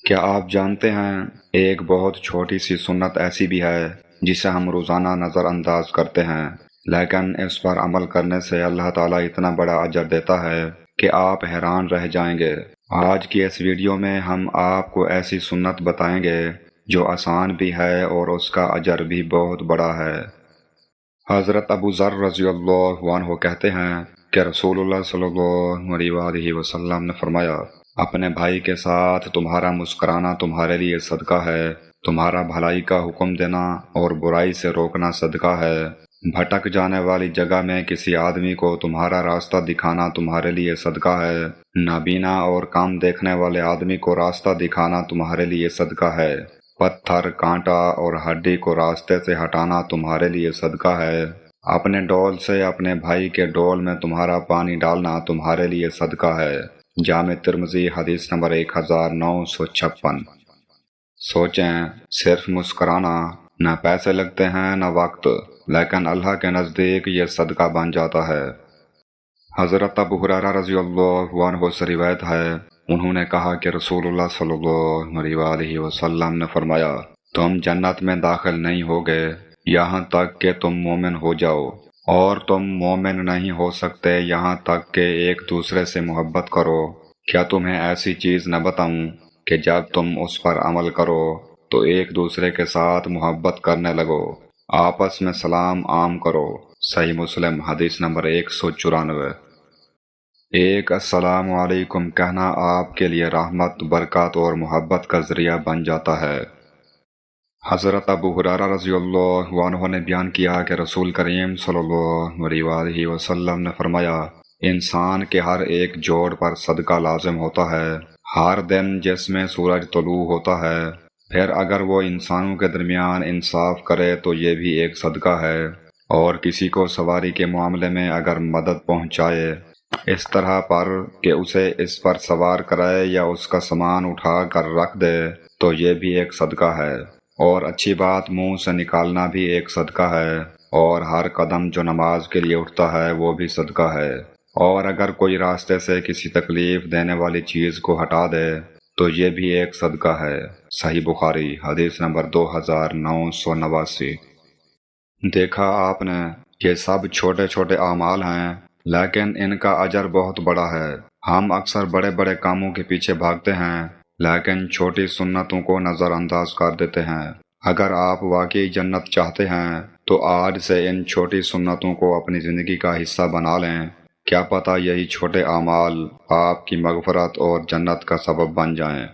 کیا آپ جانتے ہیں ایک بہت چھوٹی سی سنت ایسی بھی ہے جسے ہم روزانہ نظر انداز کرتے ہیں، لیکن اس پر عمل کرنے سے اللہ تعالیٰ اتنا بڑا اجر دیتا ہے کہ آپ حیران رہ جائیں گے۔ آج کی اس ویڈیو میں ہم آپ کو ایسی سنت بتائیں گے جو آسان بھی ہے اور اس کا اجر بھی بہت بڑا ہے۔ حضرت ابو ذر رضی اللہ عنہ کہتے ہیں کہ رسول اللہ صلی اللہ علیہ وآلہ وسلم نے فرمایا، اپنے بھائی کے ساتھ تمہارا مسکرانا تمہارے لیے صدقہ ہے، تمہارا بھلائی کا حکم دینا اور برائی سے روکنا صدقہ ہے، بھٹک جانے والی جگہ میں کسی آدمی کو تمہارا راستہ دکھانا تمہارے لیے صدقہ ہے، نابینا اور کم دیکھنے والے آدمی کو راستہ دکھانا تمہارے لیے صدقہ ہے، پتھر، کانٹا اور ہڈی کو راستے سے ہٹانا تمہارے لیے صدقہ ہے، اپنے ڈول سے اپنے بھائی کے ڈول میں تمہارا پانی ڈالنا تمہارے لیے صدقہ ہے۔ جامع ترمذی حدیث نمبر 1956۔ سوچیں، صرف مسکرانا، نہ پیسے لگتے ہیں نہ وقت، لیکن اللہ کے نزدیک یہ صدقہ بن جاتا ہے۔ حضرت ابو ہریرہ رضی اللہ عنہ سے روایت ہے، انہوں نے کہا کہ رسول اللہ صلی اللہ علیہ وآلہ وسلم نے فرمایا، تم جنت میں داخل نہیں ہوگے یہاں تک کہ تم مومن ہو جاؤ، اور تم مومن نہیں ہو سکتے یہاں تک کہ ایک دوسرے سے محبت کرو۔ کیا تمہیں ایسی چیز نہ بتاؤں کہ جب تم اس پر عمل کرو تو ایک دوسرے کے ساتھ محبت کرنے لگو، آپس میں سلام عام کرو۔ صحیح مسلم حدیث نمبر 194۔ ایک السلام علیکم کہنا آپ کے لیے رحمت، برکات اور محبت کا ذریعہ بن جاتا ہے۔ حضرت ابو ہریرہ رضی اللہ عنہ نے بیان کیا کہ رسول کریم صلی اللہ علیہ وآلہ وسلم نے فرمایا، انسان کے ہر ایک جوڑ پر صدقہ لازم ہوتا ہے، ہر دن جس میں سورج طلوع ہوتا ہے، پھر اگر وہ انسانوں کے درمیان انصاف کرے تو یہ بھی ایک صدقہ ہے، اور کسی کو سواری کے معاملے میں اگر مدد پہنچائے اس طرح پر کہ اسے اس پر سوار کرائے یا اس کا سامان اٹھا کر رکھ دے تو یہ بھی ایک صدقہ ہے، اور اچھی بات منہ سے نکالنا بھی ایک صدقہ ہے، اور ہر قدم جو نماز کے لیے اٹھتا ہے وہ بھی صدقہ ہے، اور اگر کوئی راستے سے کسی تکلیف دینے والی چیز کو ہٹا دے تو یہ بھی ایک صدقہ ہے۔ صحیح بخاری حدیث نمبر 2989۔ دیکھا آپ نے، یہ سب چھوٹے چھوٹے اعمال ہیں لیکن ان کا اجر بہت بڑا ہے۔ ہم اکثر بڑے بڑے کاموں کے پیچھے بھاگتے ہیں لیکن چھوٹی سنتوں کو نظر انداز کر دیتے ہیں۔ اگر آپ واقعی جنت چاہتے ہیں تو آج سے ان چھوٹی سنتوں کو اپنی زندگی کا حصہ بنا لیں، کیا پتہ یہی چھوٹے اعمال آپ کی مغفرت اور جنت کا سبب بن جائیں۔